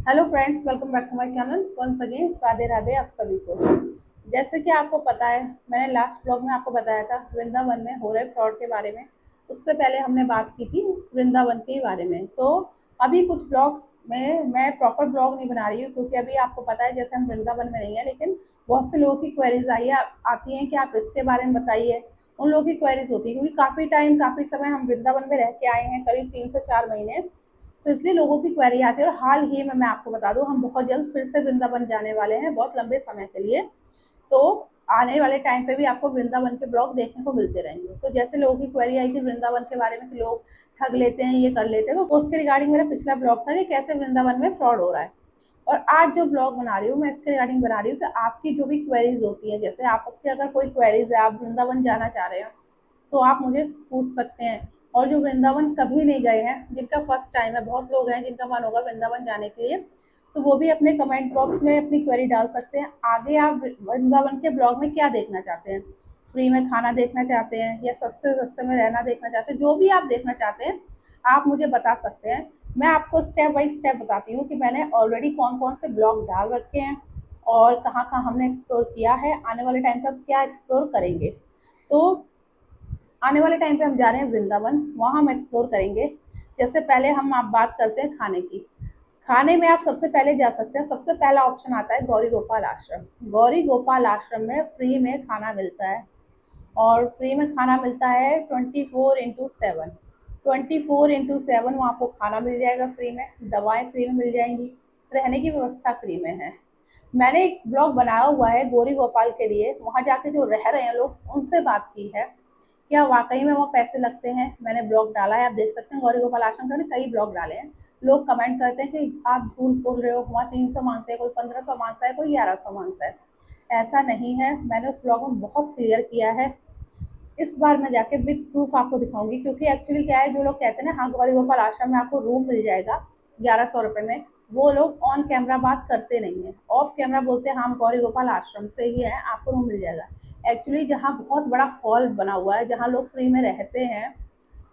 Hello friends, welcome back to my channel once again. Radhe Radhe आप सभी को। जैसे कि आपको पता है, मैंने लास्ट ब्लॉग में आपको बताया था वृंदावन में हो रहे फ्रॉड के बारे में। उससे पहले हमने बात की थी वृंदावन के बारे में। तो अभी कुछ ब्लॉग्स में मैं प्रॉपर ब्लॉग नहीं बना रही हूँ, क्योंकि अभी आपको पता है जैसे हम वृंदावन में नहीं है, लेकिन बहुत से लोगों की क्वेरीज आती हैं कि आप इसके बारे में बताइए। उन लोगों की क्वेरीज होती है क्योंकि काफ़ी समय हम वृंदावन में रह के आए हैं, करीब 3 से 4 महीने। तो इसलिए लोगों की क्वेरी आती है। और हाल ही में मैं आपको बता दूं, हम बहुत जल्द फिर से वृंदावन जाने वाले हैं, बहुत लंबे समय के लिए। तो आने वाले टाइम पे भी आपको वृंदावन के ब्लॉग देखने को मिलते रहेंगे। तो जैसे लोगों की क्वेरी आई थी वृंदावन के बारे में कि लोग ठग लेते हैं, ये कर लेते हैं, तो उसके रिगार्डिंग मेरा पिछला ब्लॉग था कि कैसे वृंदावन में फ्रॉड हो रहा है। और आज जो ब्लॉग बना रही हूँ मैं इसके रिगार्डिंग बना रही हूँ कि आपकी जो भी क्वेरीज होती है, जैसे आपकी अगर कोई क्वेरीज है, आप वृंदावन जाना चाह रहे हो, तो आप मुझे पूछ सकते हैं। और जो वृंदावन कभी नहीं गए हैं, जिनका फर्स्ट टाइम है, बहुत लोग हैं जिनका मन होगा वृंदावन जाने के लिए, तो वो भी अपने कमेंट बॉक्स में अपनी क्वेरी डाल सकते हैं। आगे आप वृंदावन के ब्लॉग में क्या देखना चाहते हैं? फ्री में खाना देखना चाहते हैं या सस्ते सस्ते में रहना देखना चाहते हैं? जो भी आप देखना चाहते हैं आप मुझे बता सकते हैं। मैं आपको स्टेप बाय स्टेप बताती हूँ कि मैंने ऑलरेडी कौन कौन से ब्लॉग डाल रखे हैं और कहाँ कहाँ हमने एक्सप्लोर किया है, आने वाले टाइम पर क्या एक्सप्लोर करेंगे। तो आने वाले टाइम पे हम जा रहे हैं वृंदावन, वहाँ हम एक्सप्लोर करेंगे। जैसे पहले हम आप बात करते हैं खाने की। खाने में आप सबसे पहले जा सकते हैं, सबसे पहला ऑप्शन आता है गौरी गोपाल आश्रम। गौरी गोपाल आश्रम में फ्री में खाना मिलता है। और फ्री में खाना मिलता है 24/7। 24/7 वहाँ आपको खाना मिल जाएगा फ्री में, दवाएं फ्री में मिल जाएंगी, रहने की व्यवस्था फ्री में है। मैंने एक ब्लॉग बनाया हुआ है गौरी गोपाल के लिए, वहाँ जाके जो रह रहे हैं लोग उनसे बात की है, क्या वाकई में वहाँ पैसे लगते हैं। मैंने ब्लॉग डाला है, आप देख सकते हैं गौरी गोपाल आश्रम का, कई ब्लॉग डाले हैं। लोग कमेंट करते हैं कि आप झूठ बोल रहे हो, वहाँ 300 मांगते हैं, कोई 1500 मांगता है, कोई 1100 मांगता है। ऐसा नहीं है, मैंने उस ब्लॉग में बहुत क्लियर किया है। इस बार मैं जाके विद प्रूफ आपको दिखाऊंगी, क्योंकि एक्चुअली क्या है, जो लोग कहते हैं ना हाँ गौरी गोपाल आश्रम में आपको रूम मिल जाएगा 1100 रुपये में, वो लोग ऑन कैमरा बात करते नहीं है, ऑफ कैमरा बोलते हैं हाँ हम गौरी गोपाल आश्रम से ही है, आपको रूम मिल जाएगा। एक्चुअली जहाँ बहुत बड़ा हॉल बना हुआ है, जहाँ लोग फ्री में रहते हैं,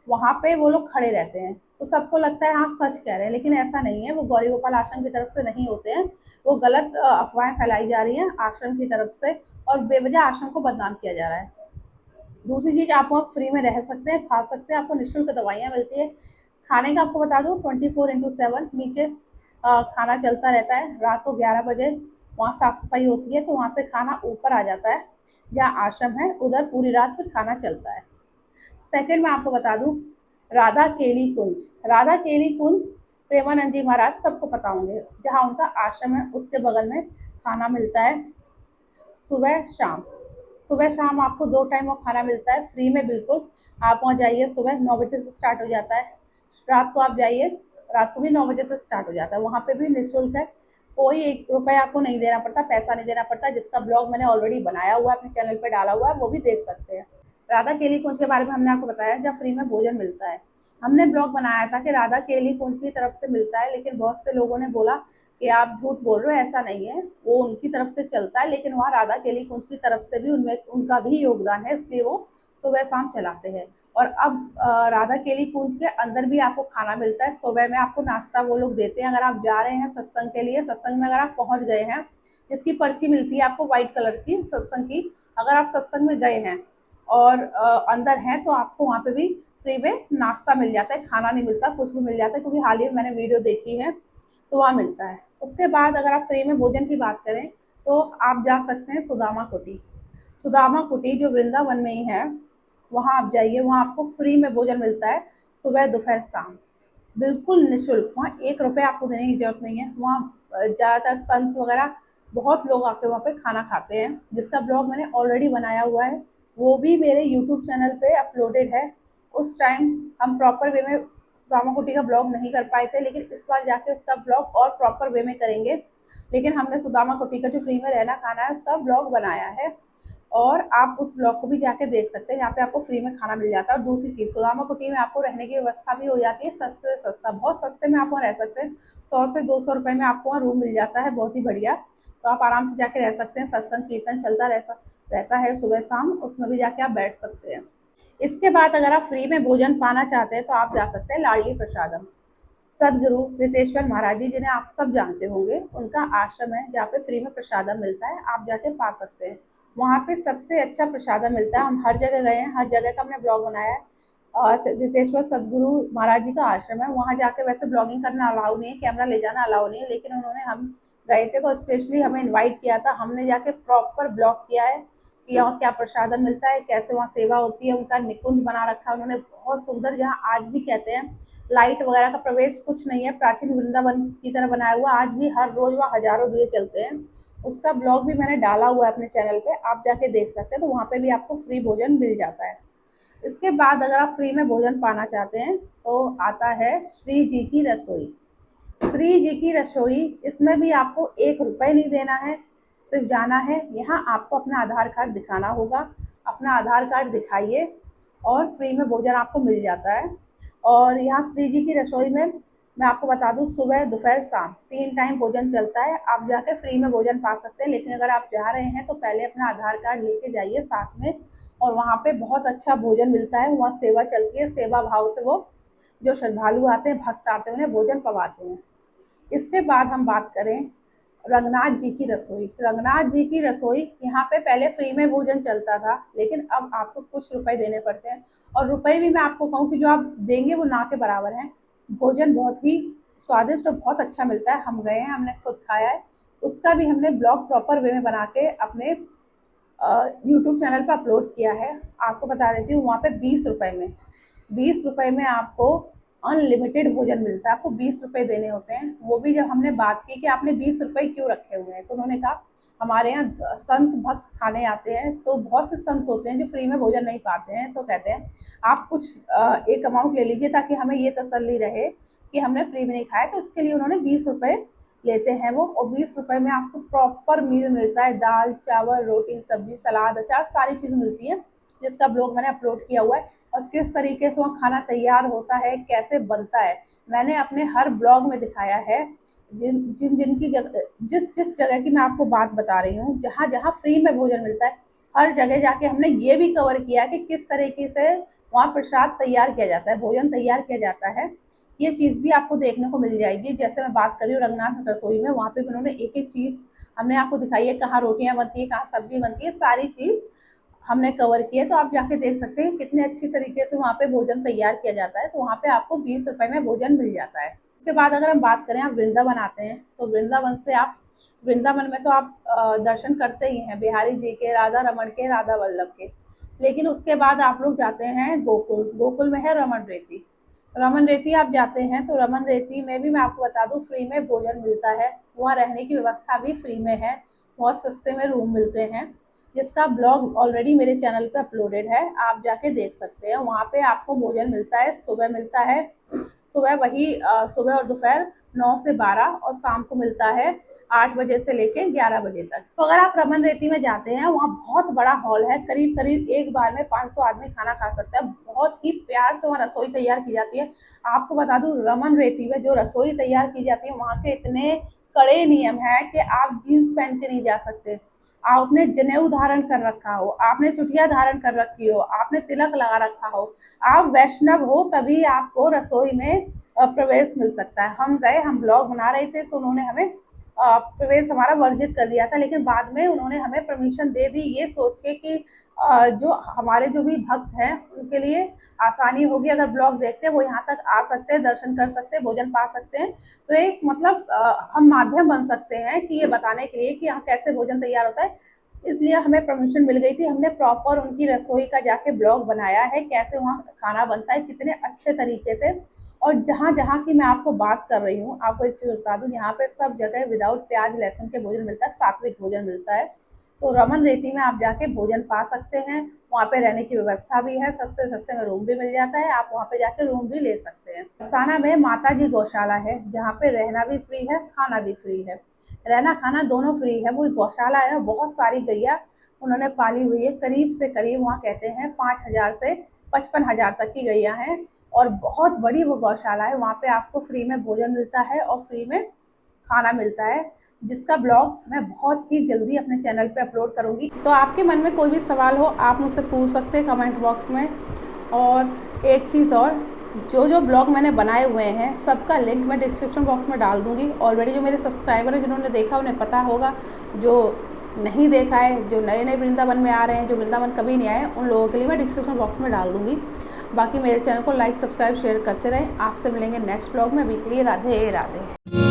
वहाँ पे वो लोग खड़े रहते हैं, तो सबको लगता है हाँ सच कह रहे हैं, लेकिन ऐसा नहीं है, वो गौरी गोपाल आश्रम की तरफ से नहीं होते हैं। वो गलत अफवाहें फैलाई जा रही हैं आश्रम की तरफ से, और बेवजह आश्रम को बदनाम किया जा रहा है। दूसरी चीज़, आप वहाँ फ्री में रह सकते हैं, खा सकते हैं, आपको निःशुल्क दवाइयाँ मिलती है। खाने का आपको बता दूँ 24/7 नीचे खाना चलता रहता है। रात को 11 बजे वहाँ साफ़ सफाई होती है, तो वहाँ से खाना ऊपर आ जाता है, जहाँ आश्रम है उधर पूरी रात फिर खाना चलता है। सेकंड मैं आपको बता दूँ, राधा केली कुंज। राधा केली कुंज प्रेमानंद जी महाराज सबको पता होंगे, जहाँ उनका आश्रम है उसके बगल में खाना मिलता है सुबह शाम। सुबह शाम आपको 2 टाइम वो खाना मिलता है फ्री में, बिल्कुल। आप वहाँ जाइए, सुबह 9 बजे से स्टार्ट हो जाता है, रात को आप जाइए, रात को भी 9 बजे से स्टार्ट हो जाता है। वहाँ पे भी निःशुल्क है, कोई 1 रुपये आपको नहीं देना पड़ता, पैसा नहीं देना पड़ता, जिसका ब्लॉग मैंने ऑलरेडी बनाया हुआ है, अपने चैनल पर डाला हुआ है, वो भी देख सकते हैं। राधा केली कुंज के बारे में हमने आपको बताया, जब फ्री में भोजन मिलता है। हमने ब्लॉग बनाया था कि राधा केली कुंज की तरफ से मिलता है, लेकिन बहुत से लोगों ने बोला कि आप झूठ बोल रहे हो, ऐसा नहीं है, वो उनकी तरफ से चलता है, लेकिन वहाँ राधा केली कुंज की तरफ से भी उनमें उनका भी योगदान है, इसलिए वो सुबह शाम चलाते हैं। और अब राधा केली कुंज के अंदर भी आपको खाना मिलता है, सुबह में आपको नाश्ता वो लोग देते हैं। अगर आप जा रहे हैं सत्संग के लिए, सत्संग में अगर आप पहुंच गए हैं, जिसकी पर्ची मिलती है आपको व्हाइट कलर की सत्संग की, अगर आप सत्संग में गए हैं और अंदर हैं, तो आपको वहाँ पे भी फ्री में नाश्ता मिल जाता है, खाना नहीं मिलता, कुछ भी मिल जाता है, क्योंकि हाल ही में मैंने वीडियो देखी है, तो वहाँ मिलता है। उसके बाद अगर आप फ्री में भोजन की बात करें, तो आप जा सकते हैं सुदामा कुटी। सुदामा कुटी जो वृंदावन में ही है, वहाँ आप जाइए, वहाँ आपको फ्री में भोजन मिलता है, सुबह दोपहर शाम, बिल्कुल निःशुल्क। वहाँ 1 रुपये आपको देने की जरूरत नहीं है। वहाँ ज़्यादातर संत वगैरह बहुत लोग आके वहाँ पे खाना खाते हैं, जिसका ब्लॉग मैंने ऑलरेडी बनाया हुआ है, वो भी मेरे यूट्यूब चैनल पे अपलोडेड है। उस टाइम हम प्रॉपर वे में सुदामा कुटी का ब्लॉग नहीं कर पाए थे, लेकिन इस बार जाके उसका ब्लॉग और प्रॉपर वे में करेंगे। लेकिन हमने सुदामा कुटी का जो फ्री में रहना खाना है उसका ब्लॉग बनाया है, और आप उस ब्लॉग को भी जाके देख सकते हैं, यहाँ पे आपको फ्री में खाना मिल जाता है। और दूसरी चीज़, सुदामा कुटी में आपको रहने की व्यवस्था भी हो जाती है, सस्ते से सस्ता, बहुत सस्ते में आप वहाँ रह सकते हैं। 100 से 200 रुपये में आपको वहाँ रूम मिल जाता है, बहुत ही बढ़िया। तो आप आराम से जाके रह सकते हैं, सत्संग कीर्तन चलता रहता है सुबह शाम, उसमें भी जाके आप बैठ सकते हैं। इसके बाद अगर आप फ्री में भोजन पाना चाहते हैं, तो आप जा सकते हैं लाडली प्रसादम। सदगुरु रितेश्वर महाराज जी, जिन्हें आप सब जानते होंगे, उनका आश्रम है जहाँ पे फ्री में प्रसादम मिलता है, आप जाके पा सकते हैं। वहाँ पे सबसे अच्छा प्रसादम मिलता है। हम हर जगह गए हैं, हर जगह का हमने ब्लॉग बनाया है। और रितेश्वर सदगुरु महाराज जी का आश्रम है, वहाँ जाके वैसे ब्लॉगिंग करना अलाउ नहीं है, कैमरा ले जाना अलाउ नहीं है, लेकिन उन्होंने, हम गए थे तो स्पेशली हमें इन्वाइट किया था, हमने जाके प्रॉपर ब्लॉग किया है कि यहाँ क्या प्रसादम मिलता है, कैसे वहाँ सेवा होती है। उनका निकुंज बना रखा है उन्होंने बहुत सुंदर, जहाँ आज भी कहते हैं लाइट वगैरह का प्रवेश कुछ नहीं है, प्राचीन वृंदावन की तरह बनाया हुआ। आज भी हर रोज वहाँ हजारों दिए चलते हैं। उसका ब्लॉग भी मैंने डाला हुआ है अपने चैनल पे, आप जाके देख सकते हैं। तो वहाँ पे भी आपको फ्री भोजन मिल जाता है। इसके बाद अगर आप फ्री में भोजन पाना चाहते हैं तो आता है श्री जी की रसोई। श्री जी की रसोई, इसमें भी आपको 1 रुपये नहीं देना है, सिर्फ जाना है। यहाँ आपको अपना आधार कार्ड दिखाना होगा, अपना आधार कार्ड दिखाइए और फ्री में भोजन आपको मिल जाता है। और यहाँ श्री जी की रसोई में मैं आपको बता दूँ, सुबह दोपहर शाम 3 टाइम भोजन चलता है। आप जाके फ्री में भोजन पा सकते हैं, लेकिन अगर आप जा रहे हैं तो पहले अपना आधार कार्ड लेके जाइए साथ में। और वहाँ पे बहुत अच्छा भोजन मिलता है, वहाँ सेवा चलती है, सेवा भाव से वो जो श्रद्धालु आते हैं, भक्त आते हैं, उन्हें भोजन पवाते हैं। इसके बाद हम बात करें रंगनाथ जी की रसोई। रंगनाथ जी की रसोई, यहाँ पे पहले फ्री में भोजन चलता था, लेकिन अब आपको कुछ रुपए देने पड़ते हैं। और रुपए भी मैं आपको कहूँ कि जो आप देंगे वो ना के बराबर हैं। भोजन बहुत ही स्वादिष्ट और बहुत अच्छा मिलता है। हम गए हैं, हमने खुद खाया है। उसका भी हमने ब्लॉग प्रॉपर वे में बना के अपने यूट्यूब चैनल पर अपलोड किया है। आपको बता देती हूँ, वहाँ पे 20 रुपए में, 20 रुपए में आपको अनलिमिटेड भोजन मिलता है। आपको 20 रुपए देने होते हैं। वो भी जब हमने बात की कि आपने 20 रुपए क्यों रखे हुए हैं, तो उन्होंने कहा हमारे यहाँ संत भक्त खाने आते हैं, तो बहुत से संत होते हैं जो फ्री में भोजन नहीं पाते हैं, तो कहते हैं आप कुछ एक अमाउंट ले लीजिए ताकि हमें ये तसल्ली रहे कि हमने फ्री में नहीं खाया। तो इसके लिए उन्होंने 20 रुपए लेते हैं वो। और 20 रुपए में आपको प्रॉपर मील मिलता है, दाल चावल रोटी सब्जी सलाद अचार सारी चीज़ मिलती है, जिसका ब्लॉग मैंने अपलोड किया हुआ है। और किस तरीके से वहाँ खाना तैयार होता है, कैसे बनता है, मैंने अपने हर ब्लॉग में दिखाया है। जिनकी जगह, जिस जगह की मैं आपको बात बता रही हूँ, जहाँ जहाँ फ्री में भोजन मिलता है, हर जगह जाके हमने ये भी कवर किया कि किस तरीके से वहाँ प्रसाद तैयार किया जाता है, भोजन तैयार किया जाता है। ये चीज़ भी आपको देखने को मिल जाएगी। जैसे मैं बात कर रही हूँ रंगनाथ रसोई में, वहाँ पे भी उन्होंने एक एक चीज़ हमने आपको दिखाई है, कहाँ रोटियाँ बनती है, कहाँ सब्जी बनती है, सारी चीज़ हमने कवर किया है। तो आप जाके देख सकते हैं कितने अच्छी तरीके से वहाँ पे भोजन तैयार किया जाता है। तो वहाँ पे आपको 20 रुपए में भोजन मिल जाता है। उसके बाद अगर हम बात करें, आप वृंदावन आते हैं तो वृंदावन से आप, वृंदावन में तो आप दर्शन करते ही हैं बिहारी जी के, राधा रमन के, राधा वल्लभ के। लेकिन उसके बाद आप लोग जाते हैं गोकुल। गोकुल में है रमन रेती। रमन रेती आप जाते हैं तो रमन रेती में भी मैं आपको बता दूं, फ्री में भोजन मिलता है। वहाँ रहने की व्यवस्था भी फ्री में है, बहुत सस्ते में रूम मिलते हैं, जिसका ब्लॉग ऑलरेडी मेरे चैनल पे अपलोडेड है, आप जाके देख सकते हैं। वहाँ पे आपको भोजन मिलता है, सुबह मिलता है, सुबह वही सुबह और दोपहर 9 से 12, और शाम को मिलता है 8 बजे से लेके 11 बजे तक। तो अगर आप रमन रेती में जाते हैं, वहाँ बहुत बड़ा हॉल है, करीब करीब एक बार में 500 आदमी खाना खा सकता है। बहुत ही प्यार से वहाँ रसोई तैयार की जाती है। आपको बता दूं, रमन रेती में जो रसोई तैयार की जाती है, वहाँ के इतने कड़े नियम है कि आप जीन्स पहन के नहीं जा सकते, आपने जनेऊ धारण कर रखा हो, आपने चुटिया धारण कर रखी हो, आपने तिलक लगा रखा हो, आप वैष्णव हो, तभी आपको रसोई में प्रवेश मिल सकता है। हम गए, हम ब्लॉग बना रहे थे तो उन्होंने हमें प्रवेश हमारा वर्जित कर दिया था, लेकिन बाद में उन्होंने हमें परमिशन दे दी, ये सोच के कि जो हमारे जो भी भक्त हैं उनके लिए आसानी होगी, अगर ब्लॉग देखते हैं वो यहाँ तक आ सकते हैं, दर्शन कर सकते हैं, भोजन पा सकते हैं। तो एक मतलब हम माध्यम बन सकते हैं कि ये बताने के लिए कि यहाँ कैसे भोजन तैयार होता है। इसलिए हमें परमिशन मिल गई थी, हमने प्रॉपर उनकी रसोई का जाके ब्लॉग बनाया है, कैसे वहाँ खाना बनता है, कितने अच्छे तरीके से। और जहाँ जहाँ की मैं आपको बात कर रही हूँ, आपको एक चीज़ बता दूँ, यहाँ पे सब जगह विदाउट प्याज लहसुन के भोजन मिलता है, सात्विक भोजन मिलता है। तो रमन रेती में आप जाके भोजन पा सकते हैं। वहाँ पे रहने की व्यवस्था भी है, सस्ते सस्ते में रूम भी मिल जाता है, आप वहाँ पे जाके रूम भी ले सकते हैं। बरसाना में माता जी गौशाला है, जहाँ पे रहना भी फ्री है, खाना भी फ्री है, रहना खाना दोनों फ्री है। वो गौशाला है, बहुत सारी गैया उन्होंने पाली हुई है, करीब से करीब वहाँ कहते हैं 5,000 से 55,000 तक की गैया हैं, और बहुत बड़ी वो गौशाला है। वहाँ पे आपको फ्री में भोजन मिलता है और फ्री में खाना मिलता है, जिसका ब्लॉग मैं बहुत ही जल्दी अपने चैनल पे अपलोड करूँगी। तो आपके मन में कोई भी सवाल हो, आप मुझसे पूछ सकते हैं कमेंट बॉक्स में। और एक चीज़ और, जो जो ब्लॉग मैंने बनाए हुए हैं सबका लिंक मैं डिस्क्रिप्शन बॉक्स में डाल दूँगी। ऑलरेडी जो मेरे सब्सक्राइबर हैं जिन्होंने देखा उन्हें पता होगा, जो नहीं देखा है, जो नए नए वृंदावन में आ रहे हैं, जो वृंदावन कभी नहीं आए, उन लोगों के लिए मैं डिस्क्रिप्शन बॉक्स में डाल दूँगी। बाकी मेरे चैनल को लाइक सब्सक्राइब शेयर करते रहें। आपसे मिलेंगे नेक्स्ट ब्लॉग में। अभी के लिए राधे राधे।